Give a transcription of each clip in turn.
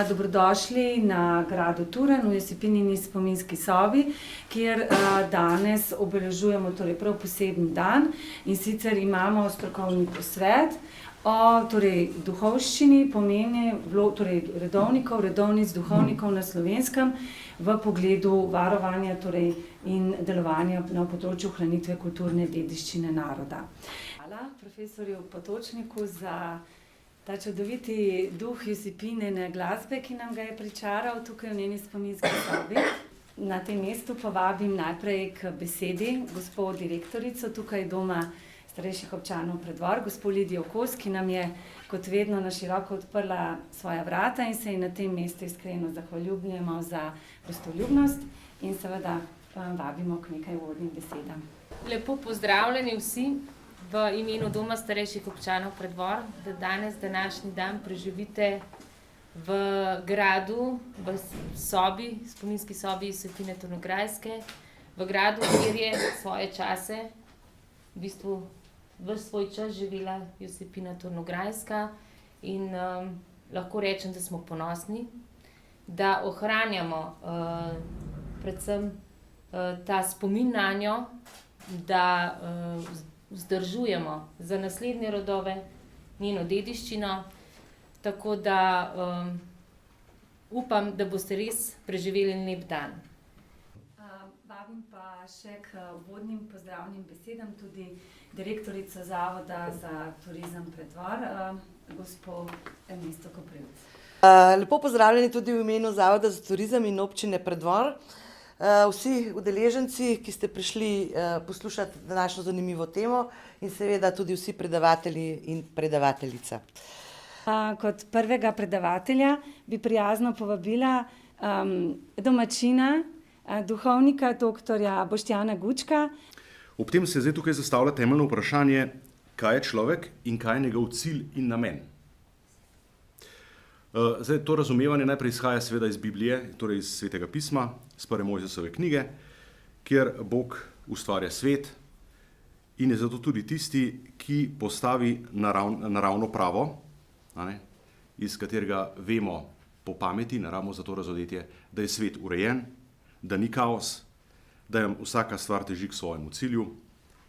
Dobrodošli na gradu Turan v Josipinini spominski sobi, kjer danes obeležujemo torej prav poseben dan, in sicer imamo strokovni posvet o duhovščini, pomeni redovnikov, redovnic, duhovnikov na Slovenskem v pogledu varovanja in delovanja na področju ohranitve kulturne dediščine naroda. Hvala profesorju Potočniku za ta čudoviti duh Josipinine glasbe, ki nam ga je pričaral tukaj v njeni spominski sobi. Na tem mestu pa vabim najprej k besedi gospo direktorico tukaj Doma starejših občanov Preddvor, gospo Lidijo Kos, ki nam je kot vedno na široko odprla svoja vrata in se ji na tem mestu iskreno zahvaljujemo za gostoljubnost in seveda vabimo k nekaj uvodnim besedam. Lepo pozdravljeni vsi v imenu Doma starejših občanov Preddvor, da danes današnji dan preživite v gradu, v sobi, spominski sobi Josipine Turnograjske, v gradu, kjer je svoje čase, v bistvu ves svoj čas živela Josipina Turnograjska, in lahko rečem, da smo ponosni, da ohranjamo predvsem ta spomin nanjo, da vzdržujemo za naslednje rodove njeno dediščino, tako da upam, da boste res preživeli lep dan. Vabim pa še k uvodnim pozdravnim besedam tudi direktorico Zavoda za turizem Preddvor, gospo Ernesto Koprivc. Lepo pozdravljeni tudi v imenu Zavoda za turizem in občine Preddvor. Vsi udeleženci, ki ste prišli poslušati današnjo zanimivo temo, in seveda tudi vsi predavatelji in predavateljica. Kot prvega predavatelja bi prijazno povabila domačina, duhovnika doktorja Boštjana Gučka. Ob tem se zdaj tukaj zastavlja temeljno vprašanje, kaj je človek in kaj je njegov cilj in namen. Zdaj, to razumevanje najprej izhaja seveda iz Biblije, torej iz Svetega pisma, iz prve Mojzesove knjige, kjer Bog ustvarja svet in je zato tudi tisti, ki postavi naravno pravo, iz katerega vemo po pameti, naravno za to razodetje, da je svet urejen, da ni kaos, da vsaka stvar teži k svojemu cilju,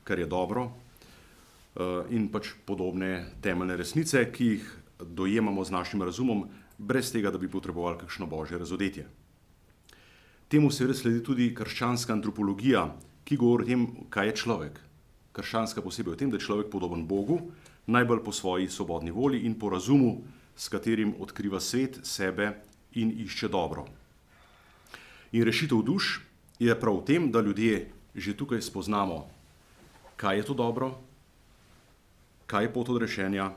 kar je dobro, in pač podobne temeljne resnice, ki jih dojemamo z našim razumom, brez tega, da bi potrebovali kakšno božje razodetje. Temu seveda sledi tudi krščanska antropologija, ki govori o tem, kaj je človek. Krščanska posebej o tem, da je človek podoben Bogu, najbolj po svoji svobodni volji in po razumu, s katerim odkriva svet, sebe in išče dobro. In rešitev duš je prav v tem, da ljudje že tukaj spoznamo, kaj je to dobro, kaj je pot odrešenja,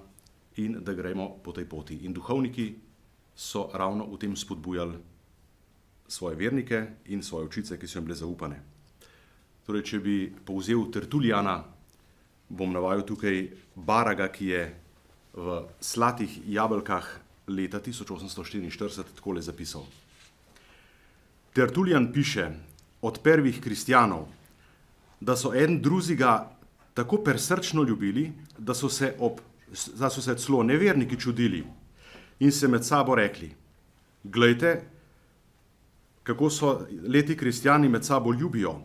in da gremo po tej poti. In duhovniki so ravno v tem spodbujali svoje vernike in svoje učice, ki so jim bile zaupane. Torej, če bi povzel Tertulijana, bom navajal tukaj Baraga, ki je v Slatih jabolkah leta 1844 takole zapisal. Tertulijan piše od prvih kristjanov, da so eden drugega tako persrčno ljubili, da so se celo neverniki čudili in se med sabo rekli: glejte, kako so leti kristjani med sabo ljubijo,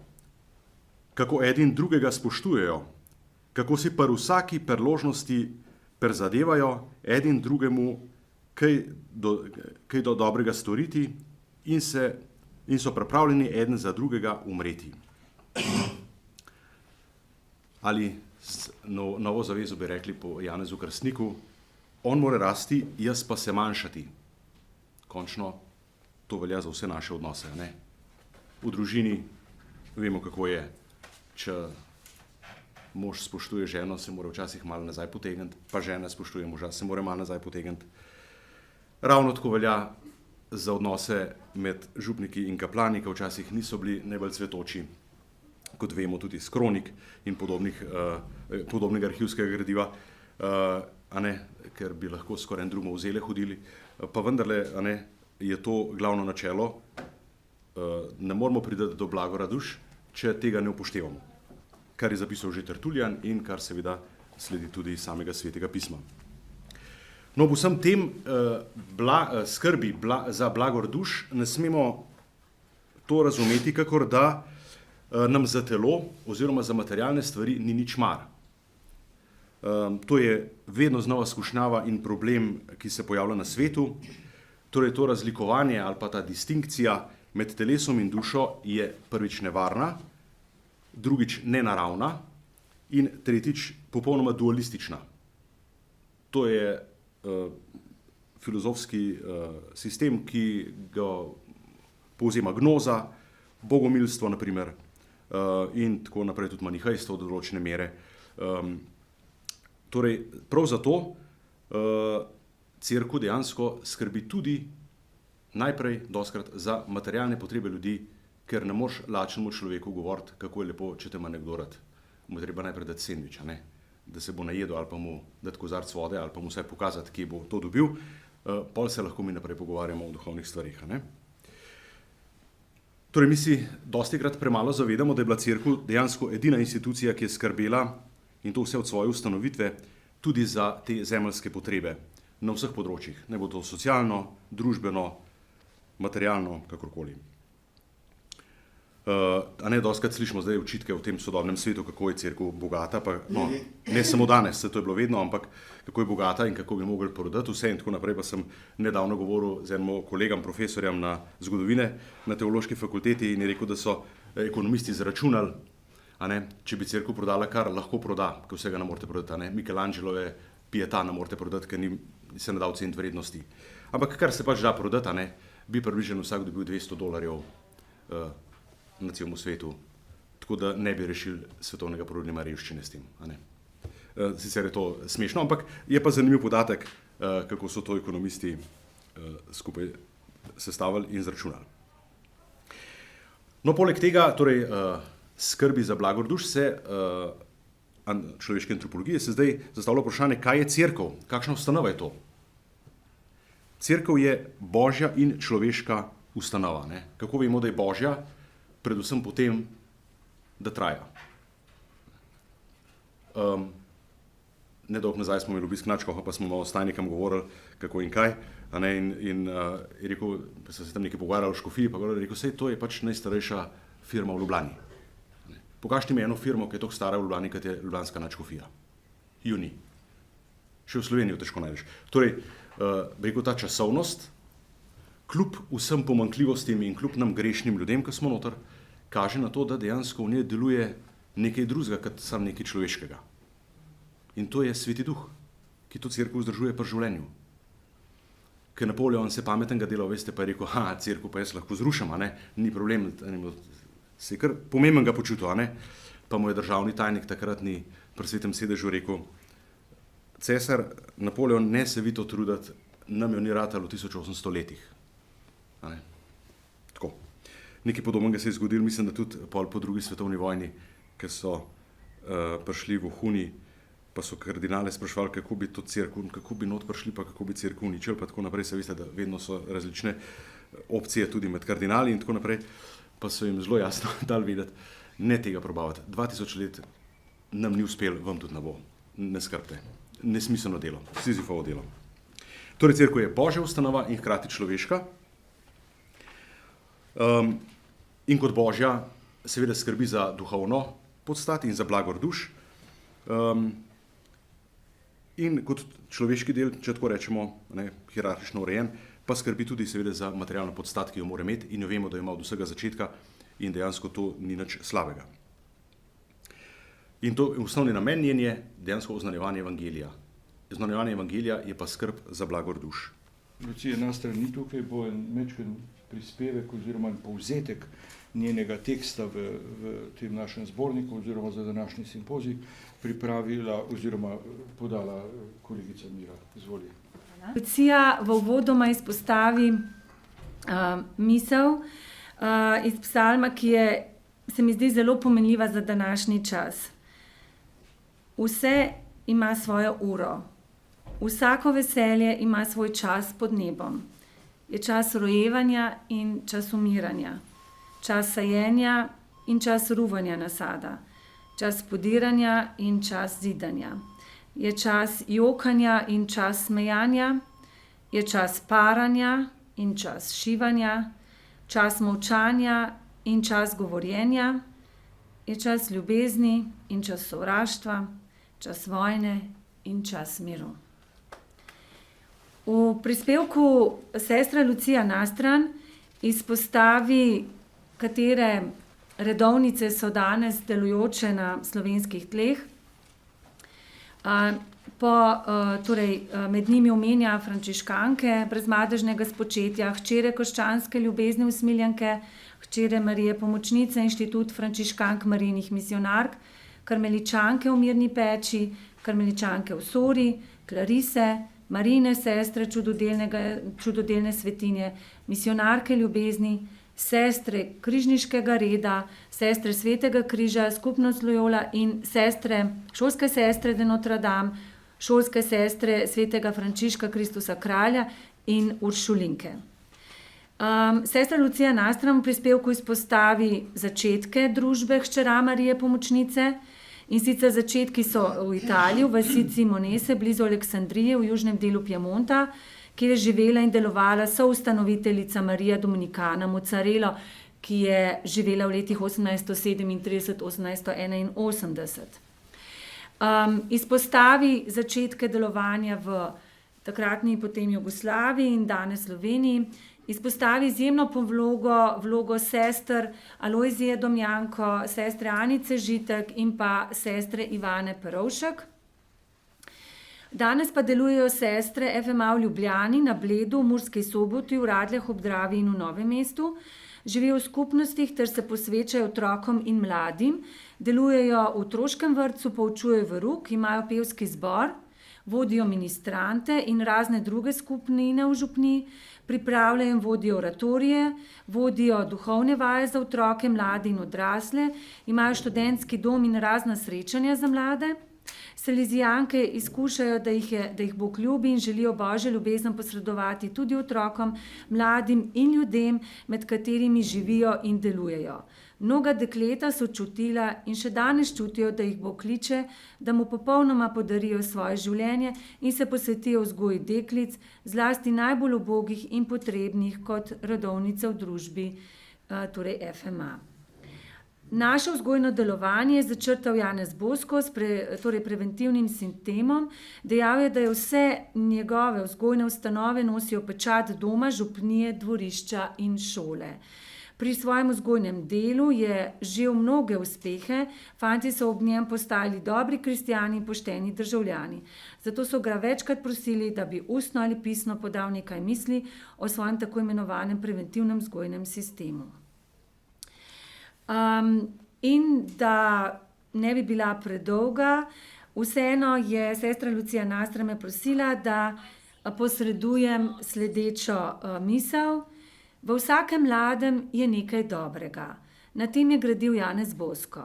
kako eden drugega spoštujejo, kako si pri vsaki priložnosti prizadevajo eden drugemu kaj do dobrega storiti in so pripravljeni eden za drugega umreti. Ali novo zavezo bi rekli po Janezu Krstniku: on mora rasti, jaz pa se manjšati. Končno to velja za vse naše odnose, ne? V družini vemo, kako je. Če mož spoštuje ženo, se mora včasih malo nazaj potegniti, pa žena spoštuje moža, se mora malo nazaj potegniti. Ravno tako velja za odnose med župniki in kaplani, ki včasih niso bili najbolj cvetoči, kot vemo tudi iz kronik in podobnega arhivskega gradiva, ker bi lahko skoraj en drugemu vzele hodili, pa vendarle je to glavno načelo, ne moramo priti do blagora duš, če tega ne upoštevamo, kar je zapisal že Tertulijan in kar seveda sledi tudi iz samega Svetega pisma. No, v vsem tem skrbi za blagor duš ne smemo to razumeti, kakor da nam za telo oziroma za materialne stvari ni nič mar. To je vedno znova skušnjava in problem, ki se pojavlja na svetu. Torej to razlikovanje ali pa ta distinkcija med telesom in dušo je prvič nevarna, drugič nenaravna in tretjič popolnoma dualistična. To je filozofski sistem, ki ga povzema gnoza, bogomilstvo naprimer in tako naprej, tudi manihejstvo do določene mere. Torej, prav zato cerkev dejansko skrbi tudi najprej doskrat za materialne potrebe ljudi, ker ne moreš lačnemu človeku govoriti, kako je lepo, če te ima nekdo rad. Mu je treba najprej dati sendvič, da se bo najedel ali pa mu dati kozarec vode ali pa mu vsaj pokazati, kje bo to dobil, pol se lahko mi naprej pogovarjamo o duhovnih stvarih. Torej, mi si dostikrat premalo zavedamo, da je bila cerkev dejansko edina institucija, ki je skrbela, in to vse od svoje ustanovitve, tudi za te zemeljske potrebe na vseh področjih. Ne bo to socialno, družbeno, materialno, kakorkoli. A ne, dostikrat slišimo zdaj očitke v tem sodobnem svetu, kako je cerkev bogata, pa no, ne samo danes, to je bilo vedno, ampak kako je bogata in kako bi mogli prodati vse in tako naprej. Pa sem nedavno govoril z enim kolegom, profesorjem na zgodovine na teološki fakulteti in je rekel, da so ekonomisti zračunali, če bi cerkev prodala kar lahko proda, ker vsega ne morete prodati. Michelangelo je Pietà ne morete prodati, ker se ne da oceniti vrednosti. Ampak kar se pač da prodati, bi približno vsak dobil $200 na celem svetu, tako da ne bi rešili svetovnega problema revščine s tem. Sicer je to smešno, ampak je pa zanimiv podatek, kako so to ekonomisti skupaj sestavili in zračunali. No, poleg tega, torej skrbi za blagor duš, se človeške antropologije se zdaj zastavlja vprašanje, kaj je cerkev, kakšna ustanova je to. Cerkev je božja in človeška ustanova. Kako vemo, da je božja? Predvsem potem, da traja. Nedolgo nazaj smo imeli obisk Načkoha, pa smo malo s tajnikom govorili, kako in kaj. In je rekel, pa so se tam nekaj pogovarjali o škofiji, pa je rekel, sej to je pač najstarejša firma v Ljubljani. Pokažite mi eno firmo, ki je toliko stara v Ljubljani, kot je ljubljanska Nadškofija. Juni. Še v Sloveniji težko najdeš. Torej, bi rekel, ta časovnost, kljub vsem pomanjkljivostim in kljub nam grešnim ljudem, ki smo noter, kaže na to, da dejansko v njej deluje nekaj drugega, kot samo nekaj človeškega. In to je Sveti Duh, ki to cerkev vzdržuje pri življenju. Ker Napoleon se pametnega dela, veste, pa je rekel, cerkev pa jaz lahko zrušam, ni problem, se je kar pomembnega počutil, pa mu je državni tajnik takratni pri Svetem sedežu rekel, cesar Napoleon, ne se vi to truditi, nam jo ni ratalo v 1800 letih. Tako. Nekaj podobnega se je zgodilo, mislim, da tudi po drugi svetovni vojni, ker so prišli v Huni, pa so kardinale sprašvali, kako bi to cerkev, kako bi not prišli, pa kako bi cerkev uničili, pa tako naprej. Se veste, da vedno so različne opcije tudi med kardinali in tako naprej, pa so jim zelo jasno dali vedeti, ne tega probavati. 2000 let nam ni uspelo, vam tudi ne bo. Ne skrbte. Nesmiselno delo, Sizifovo delo. Torej, cerkev je božja ustanova in hkrati človeška. In kot božja seveda skrbi za duhovno podstat in za blagor duš. In kot človeški del, če tako rečemo, hierarhično urejen, pa skrbi tudi seveda za materialno podstat, ki jo mora imeti in jo vemo, da jo ima od vsega začetka in dejansko to ni nič slabega. In to osnovni namen njen je dejansko oznanjevanje evangelija. Oznanjevanje evangelija je pa skrb za blagor duš. Lucija, na strani tukaj bo en mečken prispevek oziroma povzetek njenega teksta v tem našem zborniku oziroma za današnji simpozij pripravila oziroma podala kolegica Mira. Izvoli. Lucija v uvodoma izpostavi misel iz psalma, ki se mi zdi zelo pomenljiva za današnji čas. Vse ima svojo uro. Vsako veselje ima svoj čas pod nebom. Je čas rojevanja in čas umiranja. Čas sajenja in čas ruvanja nasada. Čas podiranja in čas zidanja. je čas jokanja in čas smejanja, je čas paranja in čas šivanja, čas molčanja in čas govorjenja, je čas ljubezni in čas sovraštva, čas vojne in čas miru. V prispevku sestra Lucija Nastran izpostavi, katere redovnice so danes delujoče na slovenskih tleh. Med njimi omenja frančiškanke brezmadežnega spočetja, hčere krščanske ljubezne usmiljenke, hčere Marije Pomočnice, Inštitut frančiškank Marijinih misionark, karmeličanke v Mirni peči, karmeličanke v Sori, Klarise, Marijine sestre čudodelne svetinje, misionarke ljubezni, sestre križniškega reda, sestre Svetega križa, skupnost Loyola in šolske sestre de Notre Dame, šolske sestre Svetega Frančiška Kristusa kralja in Uršulinke. Sestra Lucija Nastran v prispevku izpostavi začetke družbe hčera Marije Pomočnice, in sicer začetki so v Italiji, v vasici Monese, blizu Aleksandrije, v južnem delu Piemonta, kjer je živela in delovala soustanoviteljica Marija Dominikana Mozzarella, ki je živela v letih 1837-1881. Izpostavi začetke delovanja v takratni potem Jugoslaviji in danes Sloveniji, izpostavi izjemno vlogo sester Alojzije Domjanko, sestre Anice Žitek in pa sestre Ivane Perovšek. Danes pa delujejo sestre FMA v Ljubljani, na Bledu, v Murski Soboti, v Radljah ob Dravi in v Novem mestu. Živijo v skupnostih ter se posvečajo otrokom in mladim, delujejo v otroškem vrtcu, poučujejo verouk, imajo pevski zbor, vodijo ministrante in razne druge skupine v župniji, pripravljajo in vodijo oratorije, vodijo duhovne vaje za otroke, mlade in odrasle, imajo študentski dom in razna srečanja za mlade. Salezijanke izkušajo, da jih Bog ljubi in želijo Božjo ljubezen posredovati tudi otrokom, mladim in ljudem, med katerimi živijo in delujejo. Mnoga dekleta so čutila in še danes čutijo, da jih Bog kliče, da mu popolnoma podarijo svoje življenje in se posvetijo vzgoji deklic, zlasti najbolj ubogih in potrebnih kot redovnice v družbi, torej FMA. Naše vzgojno delovanje je začrtal Janez Bosko s preventivnim sistemom. Dejal je, da je vse njegove vzgojne ustanove nosijo pečat doma, župnije, dvorišča in šole. Pri svojem vzgojnem delu je žel mnoge uspehe, fantje so ob njem postali dobri kristjani in pošteni državljani. Zato so ga večkrat prosili, da bi ustno ali pisno podal nekaj misli o svojem tako imenovanem preventivnem vzgojnem sistemu. In da ne bi bila predolga, vseeno je sestra Lucija Nastran me prosila, da posredujem sledečo misel. V vsakem mladem je nekaj dobrega. Na tem je gradil Janez Bosko.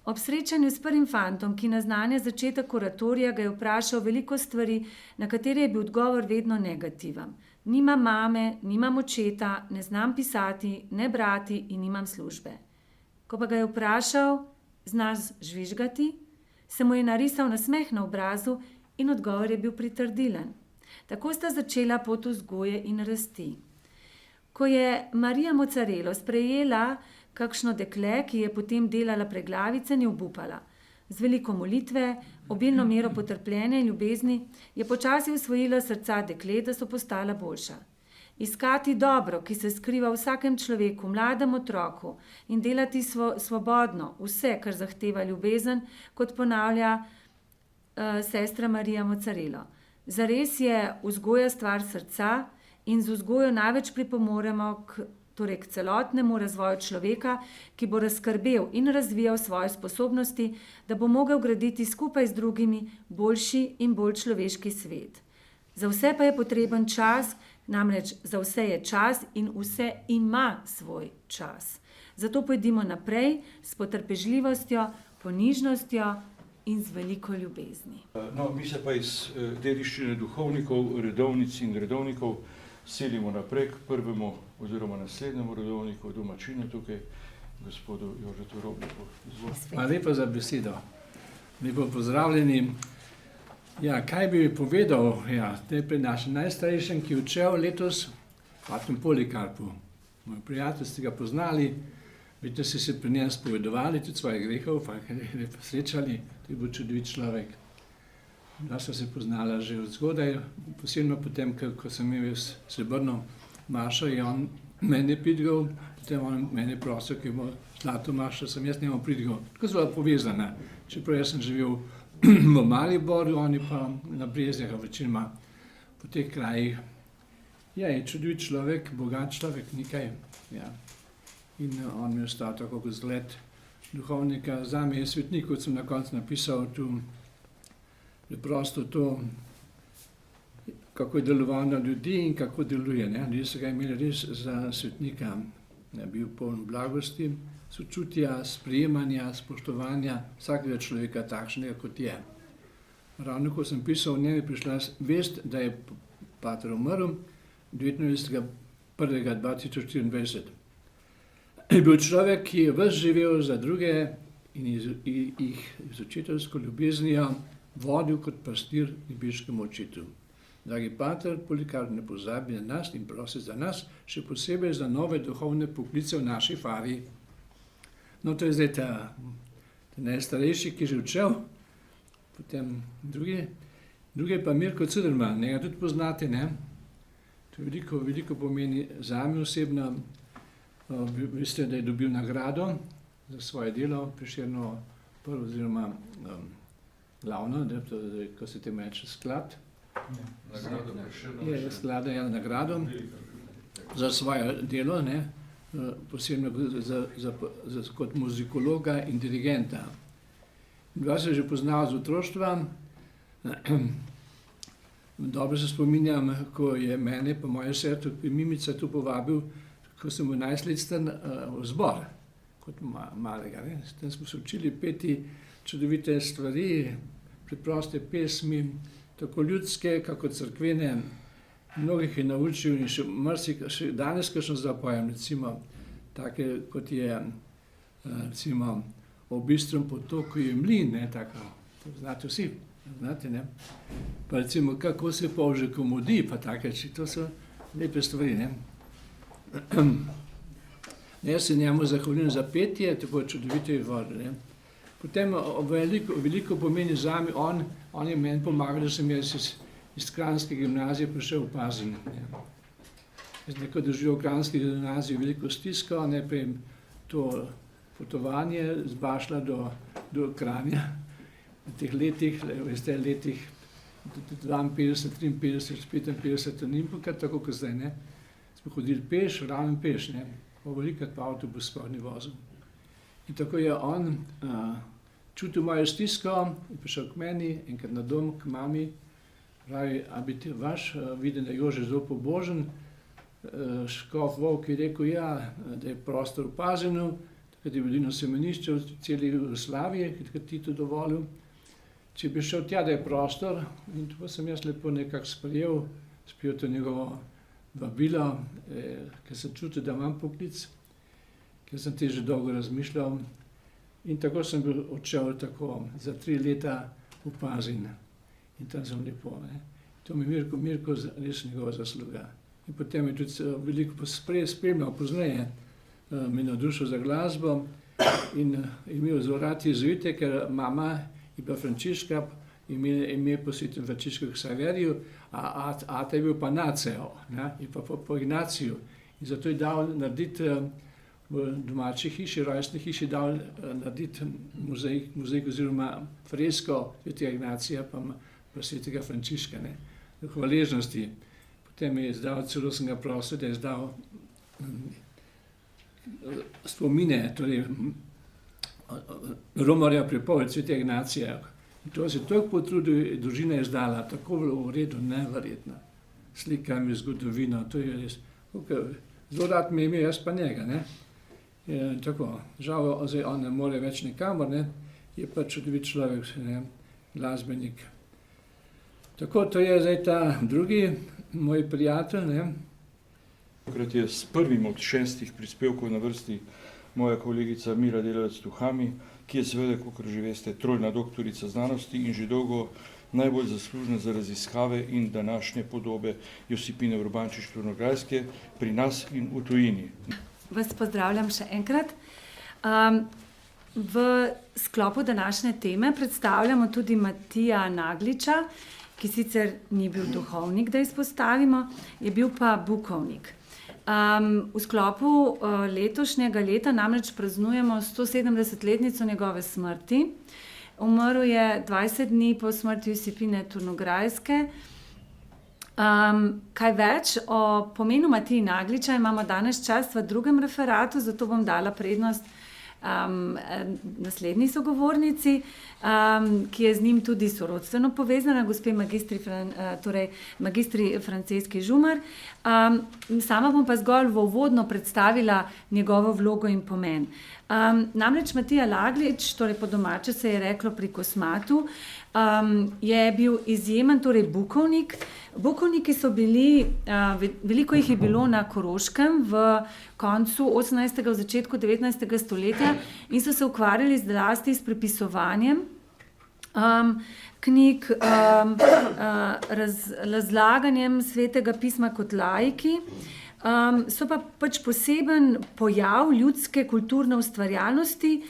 Ob srečanju s prvim fantom, ki naznanja začetek oratorija, ga je vprašal veliko stvari, na katere je bil odgovor vedno negativen. Nimam mame, nimam očeta, ne znam pisati, ne brati in nimam službe. Ko pa ga je vprašal, znaš žvižgati, se mu je narisal nasmeh na obrazu in odgovor je bil pritrdilen. Tako sta začela pot vzgoje in rasti. Ko je Marija Mozzarella sprejela kakšno dekle, ki je potem delala preglavice, ni obupala. Z veliko molitve, obilno mero potrpljenja in ljubezni je počasi osvojila srca deklet, da so postala boljša. Iskati dobro, ki se skriva v vsakem človeku, mladem otroku, in delati svobodno vse, kar zahteva ljubezen, kot ponavlja sestra Marija Mozzarella. Zares je vzgoja stvar srca in z vzgojo največ pripomoremo k celotnemu razvoju človeka, ki bo razskrbel in razvijal svoje sposobnosti, da bo mogel graditi skupaj z drugimi boljši in bolj človeški svet. Za vse pa je potreben čas, namreč za vse je čas in vse ima svoj čas. Zato pojdimo naprej s potrpežljivostjo, ponižnostjo in z veliko ljubezni. No, mi se pa iz dediščine duhovnikov, redovnic in redovnikov selimo naprej k prvemu oziroma naslednjemu redovniku, domačinu tukaj, gospodu Jožetu Robniku. Hvala lepa za besedo. Lepo pozdravljeni. Ja, kaj bi povedal? Ja, najprej našem najstarejšem, ki je odšel letos, Patrem Polikarpu. Moj prijatelj ste ga poznali, vidite, ste se pri njem spovedovali tudi svojih grehov, pa je pa srečali, to je bil čudovit človek. Da sva se poznala že od zgodaj, posebno potem, ko sem imel srebrno mašo, je on mene pridgal, potem on mene prosil, ki ima zlato mašo, sem jaz njemu pridgal. Tako sva povezana, čeprav jaz sem živel v Mariboru, oni pa na Brezjah, večinoma po teh krajih. Ja, je čudovit človek, bogat človek, nekaj. Ja. In on mi je ostal tako kot zgled duhovnika. Zame je svetnik, kot sem na koncu napisal, tu preprosto to, kako je deloval na ljudi in kako deluje. Ljudje so ga imeli res za svetnika. Je bil poln blagosti, sočutja, sprejemanja, spoštovanja vsakega človeka takšnega, kot je. Ravno ko sem pisal, v njem je prišla vest, da je pater umrl 29.1.2024. Je bil človek, ki je ves živel za druge in jih z očetovsko ljubeznijo vodil kot pastir nebeškemu očetu. Dragi pater Polikarp, ne pozabi na nas in prosi za nas, še posebej za nove duhovne poklice v naši fari. No, to je zdaj ta najstarejši, ki je že odšel, potem drugi je pa Mirko Cuderman, njega tudi poznate, ne? To veliko pomeni zame osebno. Veste, da je dobil nagrado za svoje delo, Prešernovo prvo oziroma glavno, ko se temu reče sklad. Je sklada je nagrado za svoje delo, ne? Posebno kot muzikologa in dirigenta. Dva se že poznal z otroštva. Dobro se spominjam, ko je mene pa moje sestro Mimica tu povabil, ko sem bil 11 let star v zbor, kot malega. Ne? S tem smo se učili peti čudovite stvari, preproste pesmi, tako ljudske, kako crkvene. Mnogih je naučil in še danes, ko sem zapojem, recimo, take kot je, recimo, o Bistrom potoku je mlin, ne, tako, to znate vsi, znate, ne. Pa recimo, kako se polže komodi, pa take, to so lepe stvari, ne. Jaz se njemu zahvaljujem za petje, tako čudovite vode, ne. Potem veliko pomeni zame, on je meni pomagal, da sem jaz iz Kranjske gimnazije prišel v Pazin. Jaz nekaj doživel v Kranjski gimnaziji veliko stisko, najprej to potovanje z Bašla do Kranja. V teh letih, veste, letih 52, 53, 55, ni pa tako kot zdaj, ne. Smo hodili peš, ravno peš, ne. Velikrat pa avtobus sploh ni vozil. In tako je on čutil mojo stisko in prišel k meni, enkrat na dom, k mami. Pravi, a bi ti vaš viden, da je Jože zelo pobožen. Škof Volk je rekel, ja, da je prostor v Pazinu, takrat je bilo semenišče v celi Jugoslaviji, takrat ti to dovolil. Če bi šel tja, da je prostor, in to sem jaz lepo nekako sprejel to njegovo vabilo, ker sem čutil, da imam poklic, ker sem te že dolgo razmišljal. In tako sem bil odšel tako za 3 leta v Pazin. In tam sem lepo, ne. To mi je Mirko res njegova zasluga. In potem je tudi veliko spremljal pozneje, me navdušil za glasbo in imel zelo rad jezuite, ker mama je bila Frančiška, ime posvetil Frančišku Ksaveriju, a ata je bil pa Naceo, ne, je pa po Ignaciju. In zato je dal narediti v domači hiši, rojstni hiši, dal narediti mozaik oziroma fresko svetega Ignacija pa svetega Frančiška, ne, hvaležnosti. Potem je izdal, celo sem ga prosil, da je izdal spomine, torej Romarja pripoved svetega Ignacija. In to se toliko potrudil, družina je izdala, tako v redu, neverjetno. Slikami, zgodovino, to je res. Zelo rad me imel, jaz pa njega, ne. Tako, žal, zdaj on ne more več nikamor, ne, je pa čudovit človek, ne, glasbenik. Tako, to je zdaj ta drugi moj prijatelj, ne. Takrat je s prvim od 6 prispevkov na vrsti moja kolegica Mira Delavec Tuhami, ki je seveda, kakor že veste, trojna doktorica znanosti in že dolgo najbolj zaslužna za raziskave in današnje podobe Josipine Urbančič-Turnograjske pri nas in v tujini. Vas pozdravljam še enkrat. V sklopu današnje teme predstavljamo tudi Matija Nagliča, ki sicer ni bil duhovnik, da izpostavimo, je bil pa bukovnik. V sklopu letošnjega leta namreč praznujemo 170-letnico njegove smrti. Umrl je 20 dni po smrti Josipine Turnograjske. Kaj več o pomenu Matiji Nagliča imamo danes čas v drugem referatu, zato bom dala prednost naslednji sogovornici, ki je z njim tudi sorodstveno povezana, gospe magistri Franceski Žumar. Sama bom pa zgolj v uvodno predstavila njegovo vlogo in pomen. Namreč Matija Naglič, torej po domače se je reklo pri Kosmatu, je bil izjemen bukovnik. Bukovniki so bili, veliko jih je bilo na Koroškem v koncu 18. v začetku 19. stoletja in so se ukvarjali zlasti s prepisovanjem knjig, razlaganjem svetega pisma kot laiki. So pa pač poseben pojav ljudske kulturne ustvarjalnosti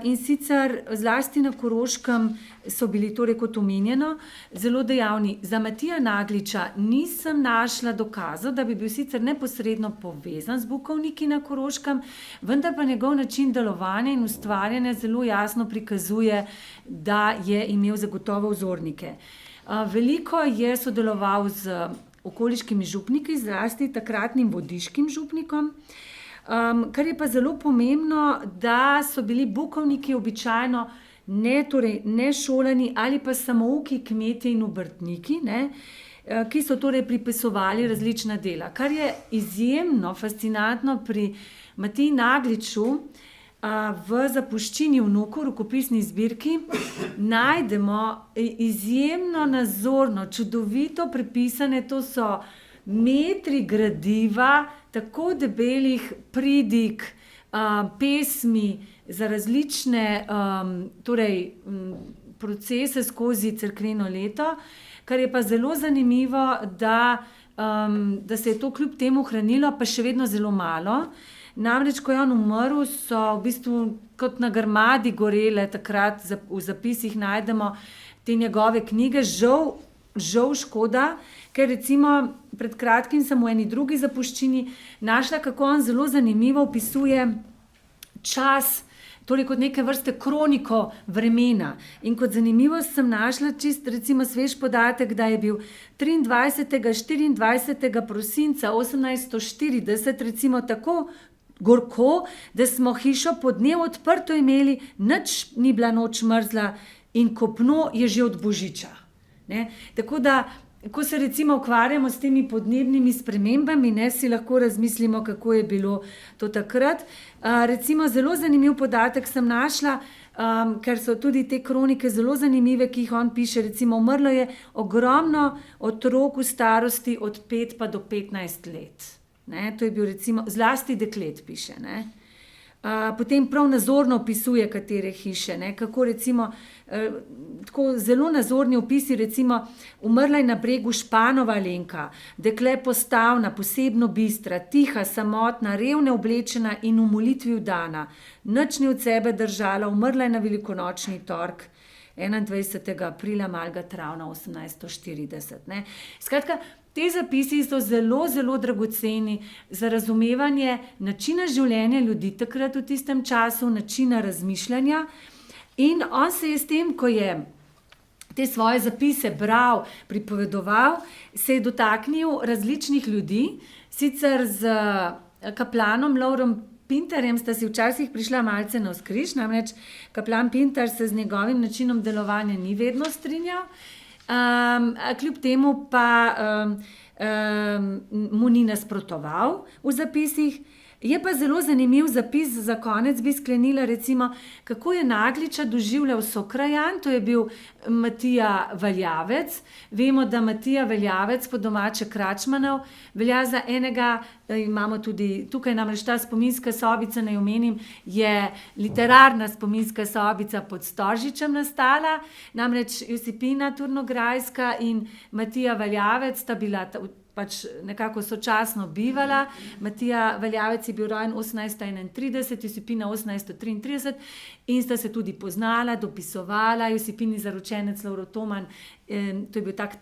in sicer zlasti na Koroškem so bili, torej kot omenjeno, zelo dejavni. Za Matija Nagliča nisem našla dokazov, da bi bil sicer neposredno povezan z bukovniki na Koroškem, vendar pa njegov način delovanja in ustvarjanja zelo jasno prikazuje, da je imel zagotovo vzornike. Veliko je sodeloval z okoliškimi župniki, zlasti takratnim vodiškim župnikom, kar je pa zelo pomembno, da so bili bukovniki običajno nešolani ali pa samouki kmetje in obrtniki, ki so torej pripisovali različna dela. Kar je izjemno fascinantno pri Matiji Nagliču, v Zapuščini vnuku, rokopisni zbirki, najdemo izjemno nazorno, čudovito prepisane, to so metri gradiva, tako debelih pridig, pesmi za različne procese skozi cerkveno leto, kar je pa zelo zanimivo, da se je to kljub temu ohranilo, pa še vedno zelo malo. Namreč, ko je on umrl, so v bistvu kot na grmadi gorele, takrat v zapisih najdemo te njegove knjige, žal škoda, ker recimo pred kratkim sem v eni drugi Zapuščini našla, kako on zelo zanimivo opisuje čas, torej kot neke vrste kroniko vremena. In kot zanimivost sem našla čist recimo svež podatek, da je bil 23. 24. prosinca 1840 recimo tako gorko, da smo hišo po dnevu odprto imeli, nič ni bila noč mrzla in kopno je že od božiča. Tako da, ko se recimo ukvarjamo s temi podnebnimi spremembami, si lahko razmislimo, kako je bilo to takrat. Recimo zelo zanimiv podatek sem našla, ker so tudi te kronike zelo zanimive, ki jih on piše. Recimo umrlo je ogromno otrok v starosti od 5 pa do 15 let. To je bil recimo, zlasti deklet piše. Potem prav nazorno opisuje katere hiše, kako recimo, tako zelo nazorni opisi, recimo umrla je na bregu Španova Alenka, dekle postavna, posebno bistra, tiha, samotna, revne oblečena in v molitvi vdana, nič ni od sebe držala, umrla je na velikonočni torek 21. aprila malega travna 1840. Skratka, te zapisi so zelo, zelo dragoceni za razumevanje načina življenja ljudi takrat v tistem času, načina razmišljanja. In on se je s tem, ko je te svoje zapise bral, pripovedoval, se je dotaknil različnih ljudi, sicer z kaplanom Lovrom Pintarjem sta si včasih prišla malce navzkriž, namreč kaplan Pintar se z njegovim načinom delovanja ni vedno strinjal, kljub temu pa mu ni nasprotoval v zapisih. Je pa zelo zanimiv zapis, za konec bi sklenila, recimo, kako je Nagliča doživljal sokrajan, to je bil Matija Valjavec. Vemo, da Matija Valjavec, po domače Kračmanov, velja za enega, imamo tudi tukaj namreč ta spominska sobica, naj omenim, je literarna spominska sobica pod Storžičem nastala, namreč Josipina Turnograjska in Matija Valjavec sta bila pač nekako sočasno bivala. Matija Valjavec je bil rojen 1831, Josipina 1833 in sta se tudi poznala, dopisovala. Josipini zaročenec Lovro Toman, to je bil tak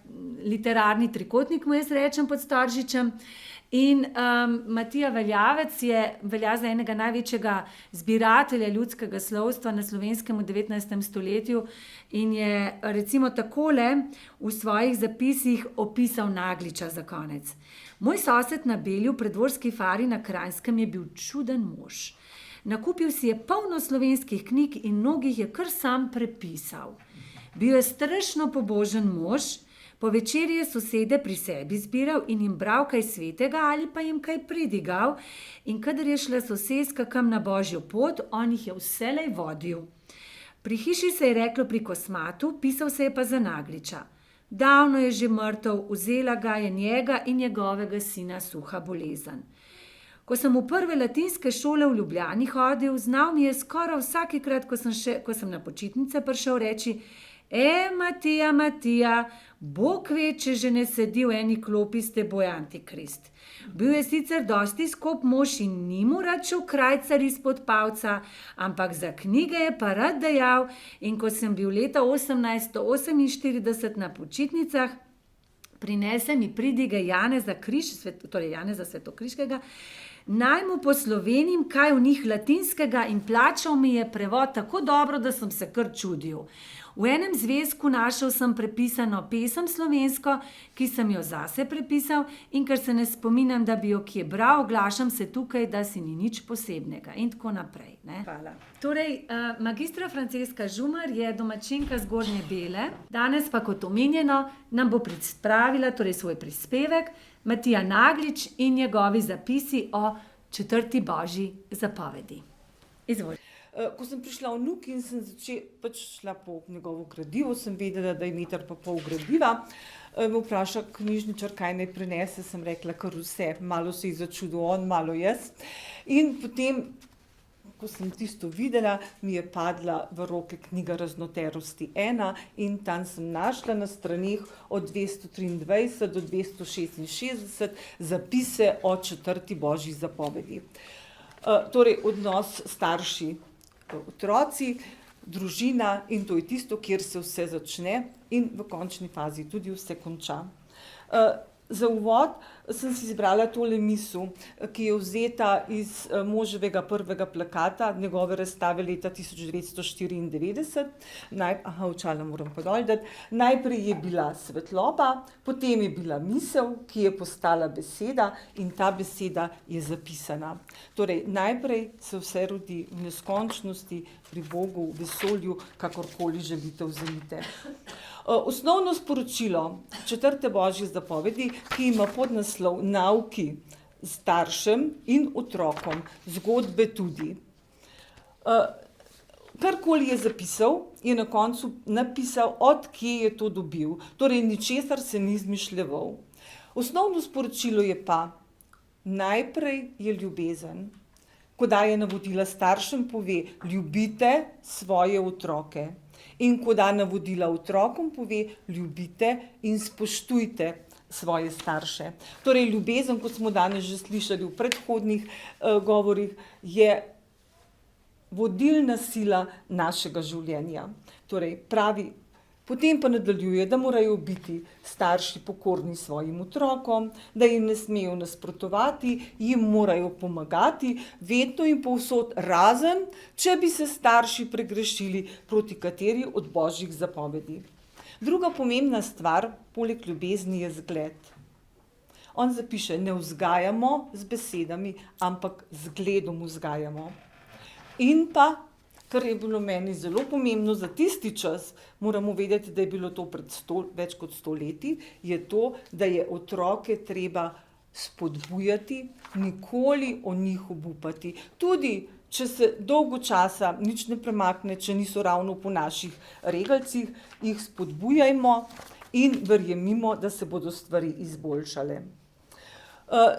literarni trikotnik, mu jaz rečem, pod Storžičem. In Matija Valjavec velja za enega največjega zbiratelja ljudskega slovstva na Slovenskem v 19. stoletju in je recimo takole v svojih zapisih opisal Nagliča za konec. Moj sosed na Belju, predvorski fari na Kranjskem, je bil čuden mož. Nakupil si je polno slovenskih knjig in mnogih je kar sam prepisal. Bil je strašno pobožen mož. Po večerji je sosede pri sebi zbiral in jim bral kaj svetega ali pa jim kaj pridigal, in kadar je šla soseska kam na božjo pot, on jih je vselej vodil. Pri hiši se je reklo pri Kosmatu, pisal se je pa za Nagliča. Davno je že mrtev, vzela ga je njega in njegovega sina suha bolezen. Ko sem v prve latinske šole v Ljubljani hodil, znal mi je skoraj vsakikrat, ko sem na počitnice prišel, reči: Matija, Matija, Bog ve, če že ne sedi v eni klopi s teboj antikrist. Bil je sicer dosti skop mož in ni mu rad šel krajcar izpod pavca, ampak za knjige je pa rad dejal, in ko sem bil leta 1848 na počitnicah, prinese mi pridige Janeza torej Janeza Svetokriškega, naj mu poslovenim kaj v njih latinskega, in plačal mi je prevod tako dobro, da sem se kar čudil. V enem zvezku našel sem prepisano pesem slovensko, ki sem jo zase prepisal, in ker se ne spominjam, da bi jo kje bral, oglašam se tukaj, da si ni nič posebnega in tako naprej. Ne? Hvala. Torej, magistra Franceska Žumar je domačinka Zgornje Bele, danes pa, kot omenjeno, nam bo predstavila svoj prispevek Matija Naglič in njegovi zapisi o 4. božji zapovedi. Izvolite. Ko sem prišla v Nuk in sem šla po njegovo gradivo, sem vedela, da je 1,5 metra gradiva. Me vpraša knjižničar, kaj naj prinese, sem rekla kar vse. Malo se je začudil on, malo jaz. In potem, ko sem tisto videla, mi je padla v roke knjiga Raznoterosti 1 in tam sem našla na straneh od 223 do 266 zapise o 4. božji zapovedi. Torej, odnos starši, otroci, družina, in to je tisto, kjer se vse začne in v končni fazi tudi vse konča. Za uvod sem si izbrala tole misel, ki je vzeta iz moževega prvega plakata, njegove razstave leta 1994. Očala moram pa dol dati. Najprej je bila svetloba, potem je bila misel, ki je postala beseda, in ta beseda je zapisana. Torej, najprej se vse rodi v neskončnosti, pri Bogu, v vesolju, kakorkoli želite vzemite. Osnovno sporočilo 4. božje zapovedi, ki ima podnaslov Nauki staršem in otrokom, zgodbe tudi. Karkoli je zapisal, je na koncu napisal, od kje je to dobil. Torej, ničesar se ni izmišljeval. Osnovno sporočilo je pa, najprej je ljubezen. Ko daje navodila staršem, pove: ljubite svoje otroke. In ko da navodila otrokom, pove: ljubite in spoštujte svoje starše. Torej, ljubezen, kot smo danes že slišali v predhodnih govorih, je vodilna sila našega življenja. Torej, pravi, potem pa nadaljuje, da morajo biti starši pokorni svojim otrokom, da jim ne smejo nasprotovati, jim morajo pomagati, vedno in povsod, razen če bi se starši pregrešili proti kateri od božjih zapovedi. Druga pomembna stvar, poleg ljubezni, je zgled. On zapiše: ne vzgajamo z besedami, ampak z zgledom vzgajamo. In pa, kar je bilo meni zelo pomembno za tisti čas, moramo vedeti, da je bilo to pred več kot 100 leti, je to, da je otroke treba spodbujati, nikoli o njih obupati. Tudi če se dolgo časa nič ne premakne, če niso ravno po naših regalcih, jih spodbujajmo in verjemimo, da se bodo stvari izboljšale.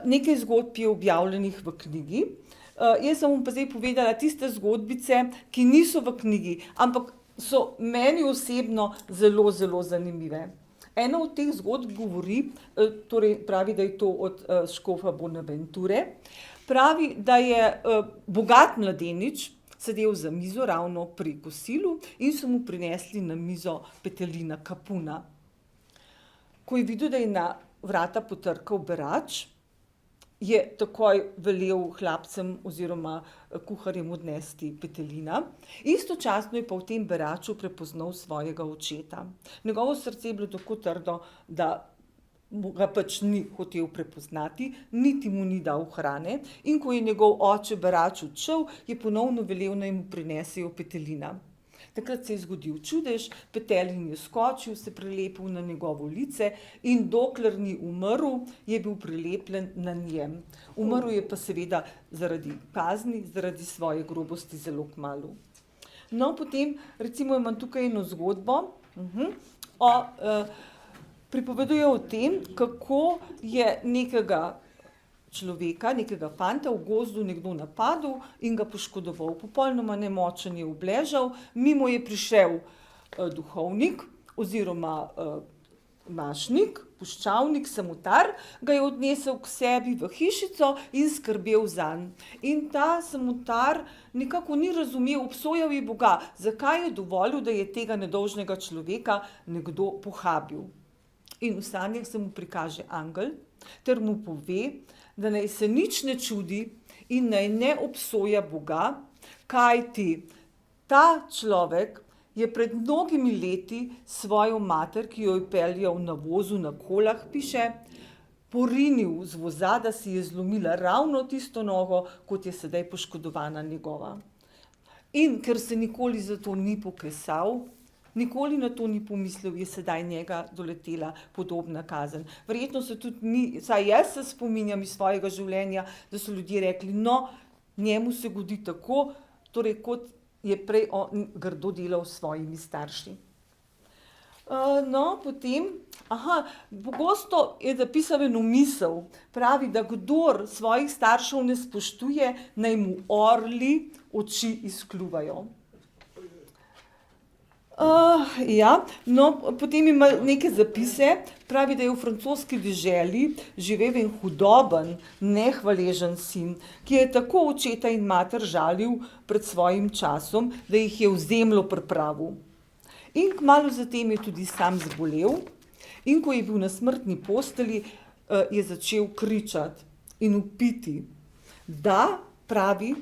Nekaj zgodb je objavljenih v knjigi. Jaz sem vam pa zdaj povedala tiste zgodbice, ki niso v knjigi, ampak so meni osebno zelo, zelo zanimive. Ena od teh zgodb govori, torej pravi, da je to od škofa Bonaventure, pravi, da je bogat mladenič sedel za mizo ravno pri kosilu in so mu prinesli na mizo petelina kapuna. Ko je videl, da je na vrata potrkal berač, je takoj velel hlapcem oziroma kuharjem odnesti petelina. Istočasno je pa v tem beraču prepoznal svojega očeta. Njegovo srce je bilo tako trdo, da ga pač ni hotel prepoznati, niti mu ni dal hrane, in ko je njegov oče berač odšel, je ponovno velel, naj mu prinesejo petelina. Takrat se je zgodil čudež, petelin je skočil, se prilepil na njegovo lice in dokler ni umrl, je bil prilepljen na njem. Umrl je pa seveda zaradi kazni, zaradi svoje grobosti zelo kmalu. No, potem recimo imam tukaj eno zgodbo, pripoveduje o tem, kako je nekega človeka, nekega fanta v gozdu nekdo napadel in ga poškodoval. Popolnoma nemočen je obležal, mimo je prišel duhovnik oziroma mašnik, puščavnik, samotar, ga je odnesel k sebi v hišico in skrbel zanj. In ta samotar nekako ni razumel, obsojal je Boga, zakaj je dovolil, da je tega nedolžnega človeka nekdo pohabil. In v sanjah se mu prikaže angel, ter mu pove, da naj se nič ne čudi in naj ne obsoja Boga, kajti ta človek je pred mnogimi leti svojo mater, ki jo je peljal na vozu, na kolah, piše, porinil z voza, da si je zlomila ravno tisto nogo, kot je sedaj poškodovana njegova. In ker se nikoli za to ni pokesal, nikoli na to ni pomislil, je sedaj njega doletela podobna kazen. Verjetno se tudi mi, saj jaz se spominjam iz svojega življenja, da so ljudje rekli, no, njemu se godi tako, torej kot je prej on grdo delal s svojimi starši. No, potem, pogosto je zapisal eno misel, pravi, da kdor svojih staršev ne spoštuje, naj mu orli oči izkljuvajo. Potem ima neke zapise, pravi, da je v francoski deželi živel en hudoben, nehvaležen sin, ki je tako očeta in mater žalil pred svojim časom, da jih je v zemljo pripravil. In kmalu zatem je tudi sam zbolel in ko je bil na smrtni postelji, je začel kričati in vpiti, da pravi,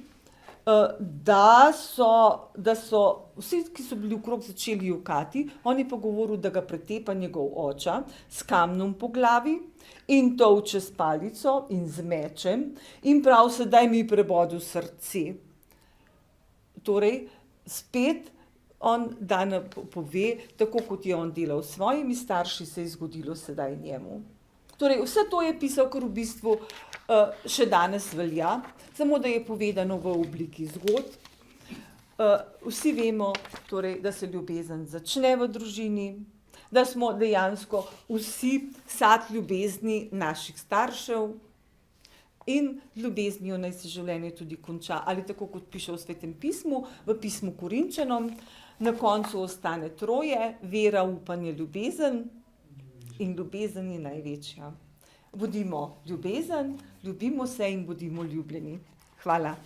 da so vsi, ki so bili okrog, začeli jokati, on je pa govoril, da ga pretepa njegov oča s kamnom po glavi in tolče s palico in z mečem in prav sedaj mi prebodel srce. Torej, spet on dan pove, tako kot je on delal s svojimi starši, se je zgodilo sedaj njemu. Torej, vse to je pisal, kar v bistvu še danes velja, samo da je povedano v obliki zgodb. Vsi vemo, torej, da se ljubezen začne v družini, da smo dejansko vsi sad ljubezni naših staršev in ljubeznijo naj se življenje tudi konča. Ali tako, kot piše v Svetem pismu, v pismu Korinčanom, na koncu ostane troje, vera, upanje, ljubezen in ljubezen je največja. Bodimo ljubezen, ljubimo se in bodimo ljubljeni. Hvala.